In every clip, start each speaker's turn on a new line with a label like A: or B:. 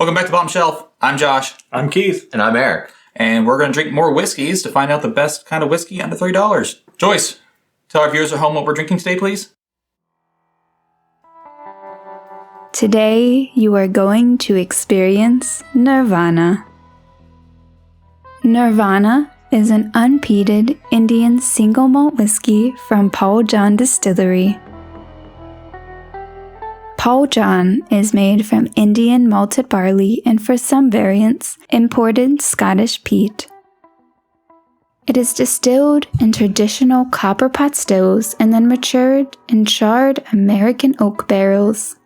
A: Welcome back to Bottom Shelf. I'm Josh.
B: I'm Keith.
C: And I'm Eric.
A: And we're going to drink more whiskeys to find out the best kind of whiskey under $3. Joyce, tell our viewers at home what we're drinking today, please.
D: Today, you are going to experience Nirvana. Nirvana is an unpeated Indian single malt whiskey from Paul John Distillery. Paul John is made from Indian malted barley and, for some variants, imported Scottish peat. It is distilled in traditional copper pot stills and then matured in charred American oak barrels.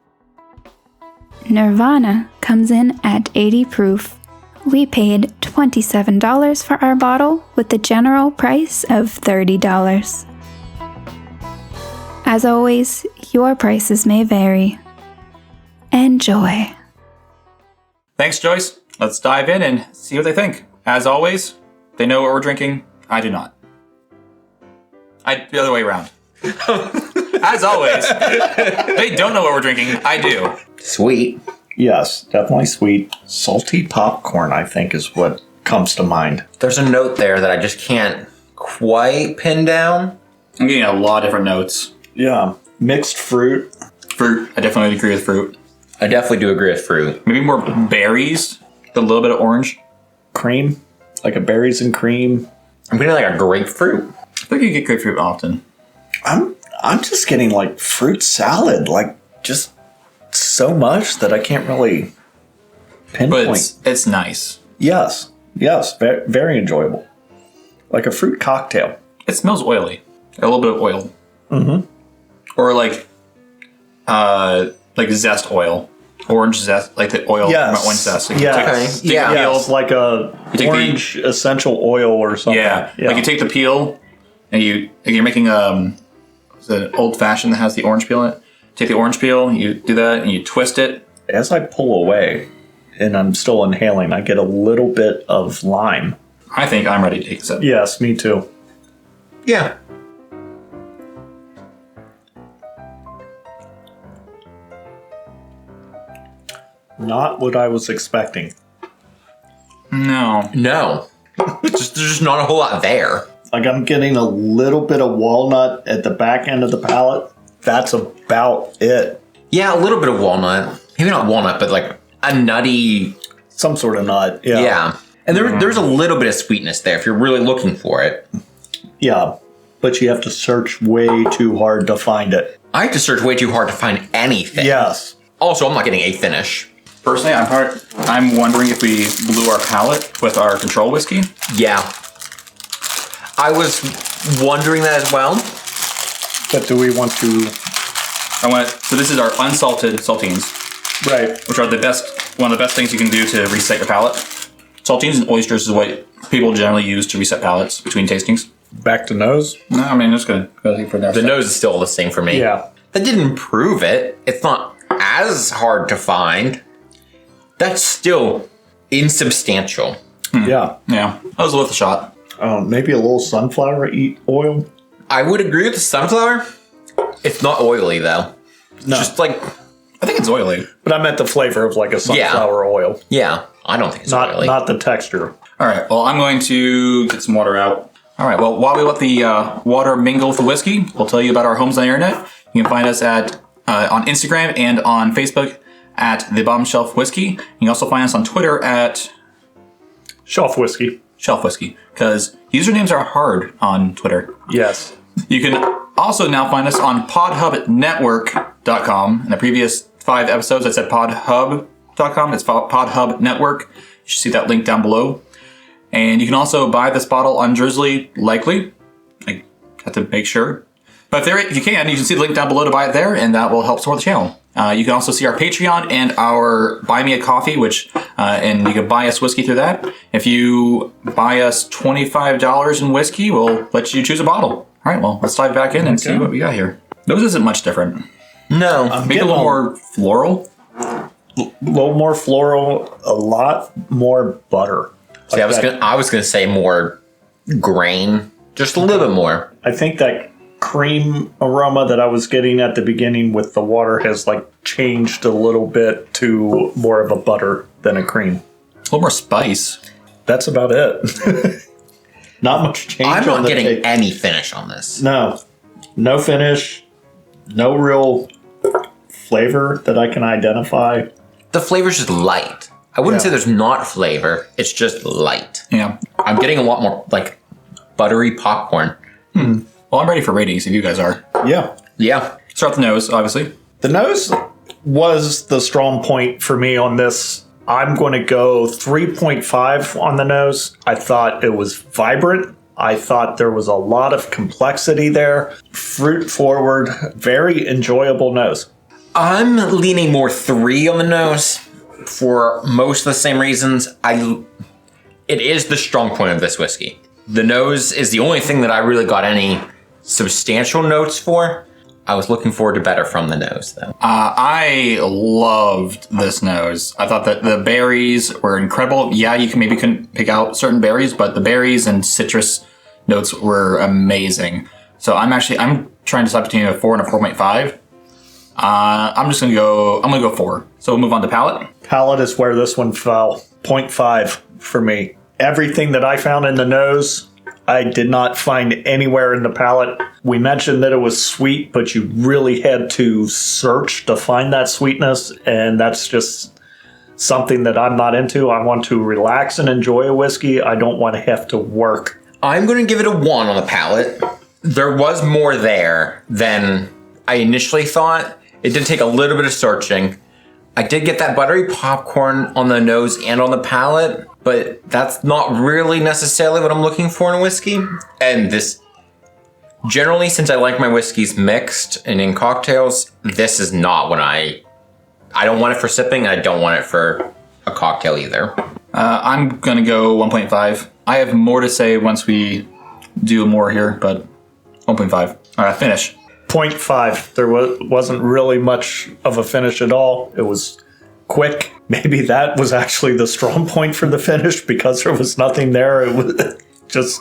D: Nirvana comes in at 80 proof. We paid $27 for our bottle with the general price of $30. As always, your prices may vary. Enjoy.
A: Thanks, Joyce. Let's dive in and see what they think. As always, they know what we're drinking. I do not. The other way around. As always, they don't know what we're drinking. I do.
C: Sweet.
B: Yes, definitely sweet. Salty popcorn, I think, is what comes to mind.
C: There's a note there that I just can't quite pin down.
A: I'm getting a lot of different notes.
B: Yeah, mixed fruit.
A: Fruit. I definitely agree with fruit.
C: I definitely do agree with fruit.
A: Maybe more berries. A little bit of orange.
B: Cream, like a berries and cream.
C: I'm getting like a grapefruit.
A: I think you get grapefruit often.
B: I'm just getting like fruit salad, like just so much that I can't really pinpoint.
A: But it's nice.
B: Yes, very, very enjoyable. Like a fruit cocktail.
A: It smells oily. A little bit of oil.
B: Mm-hmm.
A: Or like zest oil. Orange zest, like the oil from orange zest. Like
B: Yes.
A: You take the peel,
B: Yes, like a orange essential oil or something.
A: Yeah. Like you take the peel and you're making an old fashioned that has the orange peel in it. Take the orange peel, you do that, and you twist it.
B: As I pull away, and I'm still inhaling, I get a little bit of lime.
A: I think I'm ready to take a sip.
B: Yes, me too.
C: Yeah.
B: Not what I was expecting.
A: No.
C: There's just not a whole lot there.
B: Like I'm getting a little bit of walnut at the back end of the palate. That's about it.
C: Yeah, a little bit of walnut. Maybe not walnut, but like a nutty.
B: Some sort of nut. Yeah.
C: Yeah. And there's a little bit of sweetness there if you're really looking for it.
B: Yeah. But you have to search way too hard to find it.
C: I have to search way too hard to find anything.
B: Yes.
C: Also, I'm not getting a finish.
A: Personally, I'm wondering if we blew our palate with our control whiskey.
C: Yeah. I was wondering that as well.
B: But do we want to...
A: So this is our unsalted saltines.
B: Right.
A: Which are one of the best things you can do to reset your palate. Saltines and oysters is what people generally use to reset palates between tastings.
B: Back to nose?
A: No, I mean, just gonna go for that.
C: The nose is still the same for me.
B: Yeah.
C: That didn't improve it. It's not as hard to find. That's still insubstantial.
B: Yeah.
A: Yeah. That was worth a shot.
B: Maybe a little sunflower oil?
C: I would agree with the sunflower. It's not oily, though.
B: No.
C: Just like...
A: I think it's oily.
B: But I meant the flavor of like a sunflower oil.
C: Yeah, I don't think it's oily.
B: Not the texture.
A: All right. Well, I'm going to get some water out. All right. Well, while we let the water mingle with the whiskey, we'll tell you about our homes on the internet. You can find us at on Instagram and on Facebook at The Bottom Shelf Whiskey. You can also find us on Twitter at
B: Shelf Whiskey.
A: Shelf Whiskey, because usernames are hard on Twitter.
B: Yes.
A: You can also now find us on podhubnetwork.com. In the previous 5 episodes, I said podhub.com. It's Podhub Network. You should see that link down below. And you can also buy this bottle on Drizly, likely. I have to make sure. But if you can see the link down below to buy it there, and that will help support the channel. You can also see our Patreon and our Buy Me a Coffee, and you can buy us whiskey through that. If you buy us $25 in whiskey, we'll let you choose a bottle. All right, well, let's dive back in and see what we got here. Those isn't much different.
C: No.
A: Maybe a little more floral.
B: A little more floral, a lot more butter.
C: See, I was gonna say more grain, just a little bit more.
B: I think that cream aroma that I was getting at the beginning with the water has like changed a little bit to more of a butter than a cream.
A: A little more spice.
B: That's about it. Not much change.
C: I'm not getting any finish on this.
B: No finish, no real flavor that I can identify.
C: The flavor's just light. I wouldn't say there's not flavor. It's just light.
A: Yeah.
C: I'm getting a lot more like buttery popcorn.
A: Well, I'm ready for ratings if you guys are.
B: Yeah.
C: Yeah.
A: Start with the nose, obviously.
B: The nose was the strong point for me on this. I'm going to go 3.5 on the nose. I thought it was vibrant. I thought there was a lot of complexity there. Fruit forward, very enjoyable nose.
C: I'm leaning more 3 on the nose for most of the same reasons. It is the strong point of this whiskey. The nose is the only thing that I really got any substantial notes for. I was looking forward to better from the nose, though.
A: I loved this nose. I thought that the berries were incredible. Yeah, you couldn't pick out certain berries, but the berries and citrus notes were amazing. So I'm trying to decide between a 4 and a 4.5. I'm gonna go 4. So we'll move on to palate.
B: Palate is where this one fell. 0.5 for me. Everything that I found in the nose, I did not find anywhere in the palate. We mentioned that it was sweet, but you really had to search to find that sweetness, and that's just something that I'm not into. I want to relax and enjoy a whiskey. I don't want to have to work.
C: I'm going to give it a 1 on the palate. There was more there than I initially thought. It did take a little bit of searching. I did get that buttery popcorn on the nose and on the palate, but that's not really necessarily what I'm looking for in a whiskey. And this, generally, since I like my whiskeys mixed and in cocktails, this is not what I don't want it for sipping, and I don't want it for a cocktail either.
A: I'm gonna go 1.5. I have more to say once we do more here, but 1.5. All right, finish.
B: 0.5. There wasn't really much of a finish at all. It was quick. Maybe that was actually the strong point for the finish because there was nothing there. It was just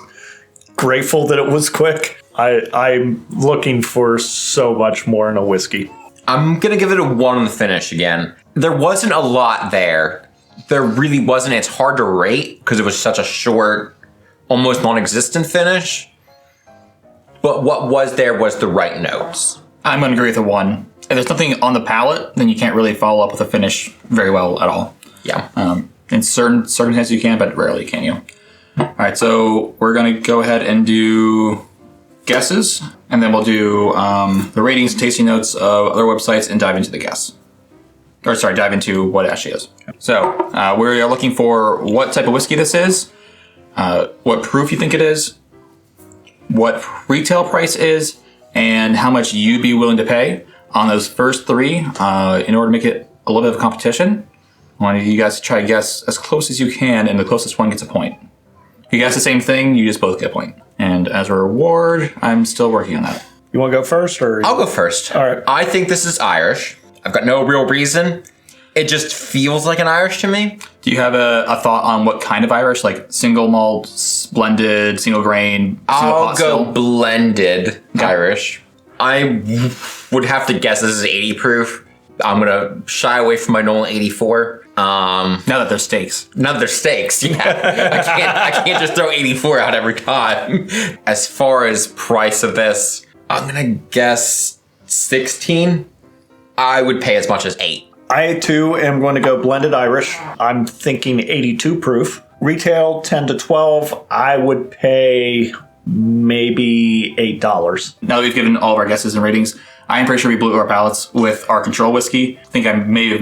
B: grateful that it was quick. I'm looking for so much more in a whiskey.
C: I'm going to give it a 1 on the finish again. There wasn't a lot there. There really wasn't. It's hard to rate because it was such a short, almost non-existent finish. But what was there was the right notes.
A: I'm going to agree with a 1. If there's nothing on the palate, then you can't really follow up with a finish very well at all.
C: Yeah.
A: In certain circumstances you can, but rarely can you. All right, so we're going to go ahead and do guesses, and then we'll do the ratings and tasting notes of other websites and dive into the guess. Dive into what it actually is. So we are looking for what type of whiskey this is, what proof you think it is, what retail price is, and how much you'd be willing to pay on those first 3 in order to make it a little bit of a competition. I want you guys to try to guess as close as you can, and the closest one gets a point. If you guess the same thing, you just both get a point. And as a reward, I'm still working on that.
B: You want to go first? Or
C: I'll go first.
B: All right.
C: I think this is Irish. I've got no real reason. It just feels like an Irish to me.
A: Do you have a thought on what kind of Irish? Like single malt, blended, single grain, single
C: I'll
A: pot
C: go
A: still?
C: blended Irish. I would have to guess this is 80 proof. I'm going to shy away from my normal 84.
A: Now that there's stakes.
C: Now that there's stakes, yeah. I can't just throw 84 out every time. As far as price of this, I'm going to guess 16. I would pay as much as 8.
B: I too am going to go blended Irish. I'm thinking 82 proof. Retail 10 to 12. I would pay maybe $8.
A: Now that we've given all of our guesses and ratings, I am pretty sure we blew our palates with our control whiskey. I think I may have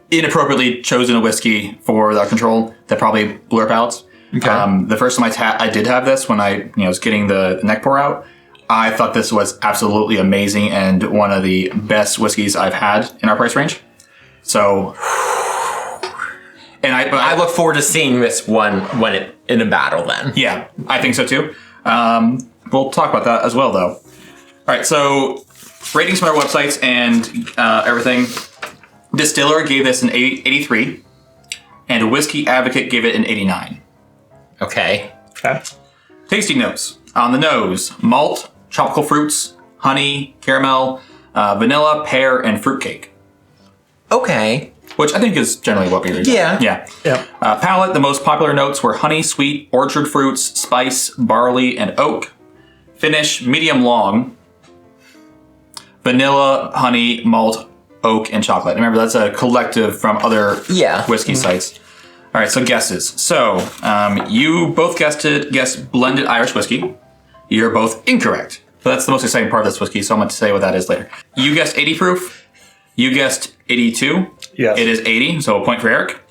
A: inappropriately chosen a whiskey for our control that probably blew our palates.
C: Okay.
A: The first time I did have this, when I was getting the neck pour out, I thought this was absolutely amazing and one of the best whiskeys I've had in our price range. So, and I
C: look forward to seeing this one in a battle then.
A: Yeah, I think so too. We'll talk about that as well, though. All right, so ratings from our websites and everything. Distiller gave this an 83, and Whiskey Advocate gave it an 89.
C: Okay.
B: Okay.
A: Tasting notes. On the nose, malt, tropical fruits, honey, caramel, vanilla, pear, and fruitcake.
C: Okay.
A: Which I think is generally what we do.
C: Yeah.
A: Yeah.
B: Yeah.
A: Palate, the most popular notes were honey, sweet, orchard fruits, spice, barley, and oak. Finish, medium long. Vanilla, honey, malt, oak, and chocolate. Remember, that's a collective from other whiskey sites. All right, so guesses. So you both guessed blended Irish whiskey. You're both incorrect. But that's the most exciting part of this whiskey, so I'm going to say what that is later. You guessed 80 proof. You guessed 82.
B: Yes.
A: It is 80, so a point for Eric.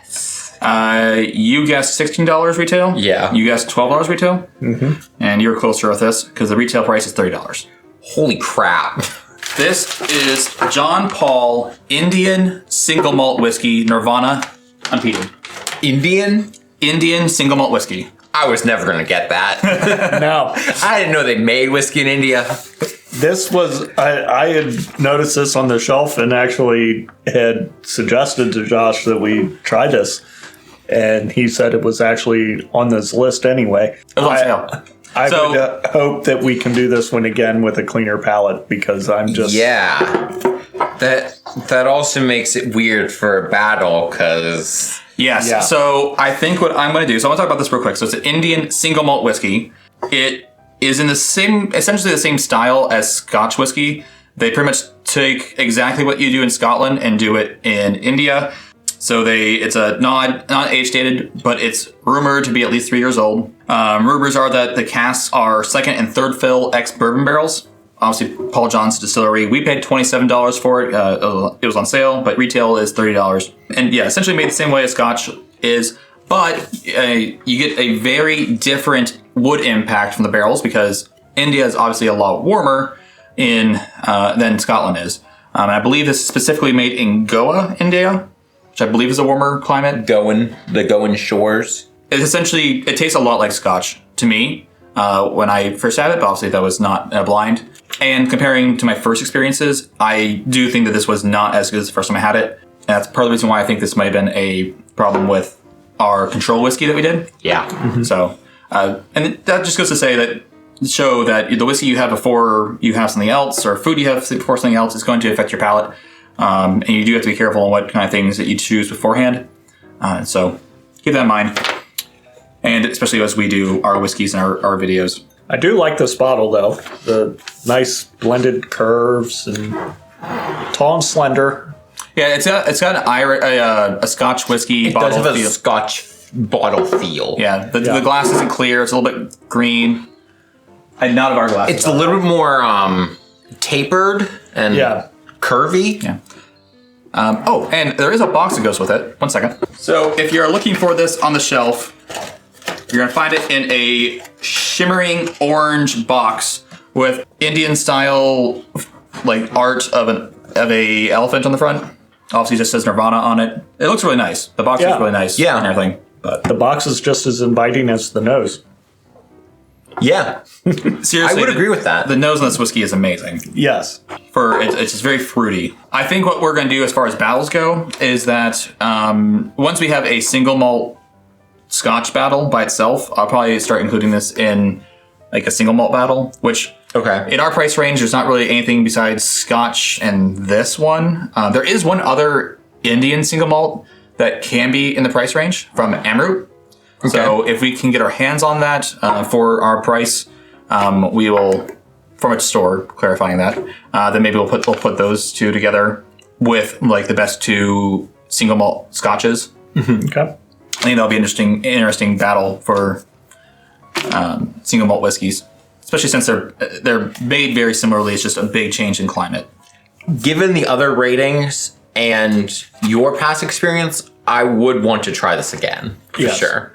A: Yes. You guessed $16 retail.
C: Yeah.
A: You guessed $12 retail. Mm-hmm. And you're closer with this because the retail price is $30.
C: Holy crap.
A: This is John Paul Indian Single Malt Whiskey, Nirvana, unpeated.
C: Indian
A: Single Malt Whiskey.
C: I was never going to get that.
B: Now,
C: I didn't know they made whiskey in India.
B: this was, I had noticed this on the shelf and actually had suggested to Josh that we try this. And he said it was actually on this list anyway.
A: It was on sale.
B: I would hope that we can do this one again with a cleaner palate because I'm just...
C: Yeah. That also makes it weird for a battle because...
A: Yes.
B: Yeah.
A: So I think what I'm going to do, so I want to talk about this real quick. So it's an Indian single malt whiskey. It is in essentially the same style as Scotch whiskey. They pretty much take exactly what you do in Scotland and do it in India. So it's a not age dated, but it's rumored to be at least 3 years old. Rumors are that the casks are second and third fill ex-bourbon barrels. Obviously, Paul John's Distillery. We paid $27 for it. It was on sale, but retail is $30. And yeah, essentially made the same way as Scotch is, but you get a very different wood impact from the barrels because India is obviously a lot warmer than Scotland is. And I believe this is specifically made in Goa, India, which I believe is a warmer climate.
C: The Goan shores.
A: It tastes a lot like Scotch to me when I first had it, but obviously that was not a blind. And comparing to my first experiences, I do think that this was not as good as the first time I had it. And that's part of the reason why I think this might have been a problem with our control whiskey that we did.
C: Yeah.
A: Mm-hmm. So, and that just goes to show that the whiskey you have before you have something else, or food you have before something else, is going to affect your palate. And you do have to be careful on what kind of things that you choose beforehand. So keep that in mind. And especially as we do our whiskeys and our videos.
B: I do like this bottle, though. The nice blended curves and tall and slender.
A: Yeah, it's got a Scotch whiskey
C: It
A: bottle
C: does have a
A: feel.
C: Scotch bottle feel.
A: Yeah, the glass isn't clear. It's a little bit green. And not of our glass.
C: It's a little bit more tapered and curvy.
A: Yeah. And there is a box that goes with it. 1 second. So if you're looking for this on the shelf, you're going to find it in a shimmering orange box with Indian style art of a elephant on the front. Obviously, it just says Nirvana on it. It looks really nice. The box is really nice.
C: Yeah.
A: And everything. But
B: The box is just as inviting as the nose.
C: Yeah.
A: seriously,
C: I would agree with that.
A: The nose on this whiskey is amazing.
B: Yes.
A: It's just very fruity. I think what we're going to do as far as battles go is that once we have a single malt Scotch battle by itself, I'll probably start including this in a single malt battle, which in our price range, there's not really anything besides Scotch and this one. There is one other Indian single malt that can be in the price range from Amrut. Okay. So if we can get our hands on that for our price, we will, from a store, clarifying that, then maybe we'll put those two together with the best two single malt Scotches.
B: Okay.
A: I think that'll be an interesting battle for single malt whiskeys, especially since they're made very similarly. It's just a big change in climate.
C: Given the other ratings and your past experience, I would want to try this again for sure.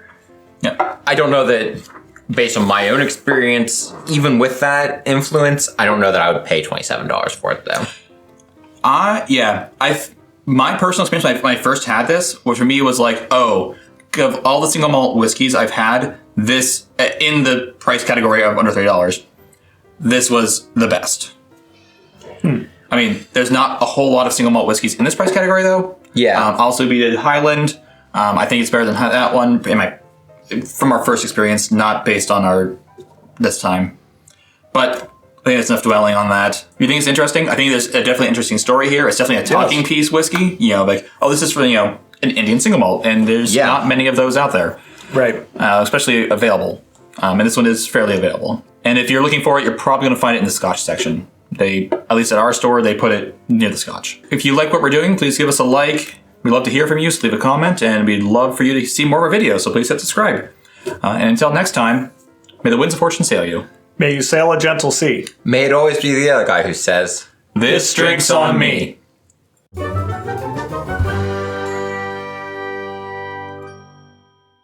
A: Yeah,
C: I don't know that based on my own experience, even with that influence, I don't know that I would pay $27 for it though.
A: My personal experience when I first had this, which for me was of all the single malt whiskeys I've had, this in the price category of under $30, this was the best. I mean, there's not a whole lot of single malt whiskeys in this price category though.
C: Yeah.
A: Also, we did Highland. I think it's better than that one from our first experience, not based on this time. But think that's enough dwelling on that. You think it's interesting? I think there's a definitely interesting story here. It's definitely a talking piece whiskey. Like, oh, this is for, an Indian single malt, and there's not many of those out there.
B: Right.
A: Especially available. And this one is fairly available. And if you're looking for it, you're probably going to find it in the Scotch section. At least at our store, they put it near the Scotch. If you like what we're doing, please give us a like. We'd love to hear from you, so leave a comment, and we'd love for you to see more of our videos, so please hit subscribe. And until next time, may the winds of fortune sail you.
B: May you sail a gentle sea.
C: May it always be the other guy who says,
A: This drink's on me.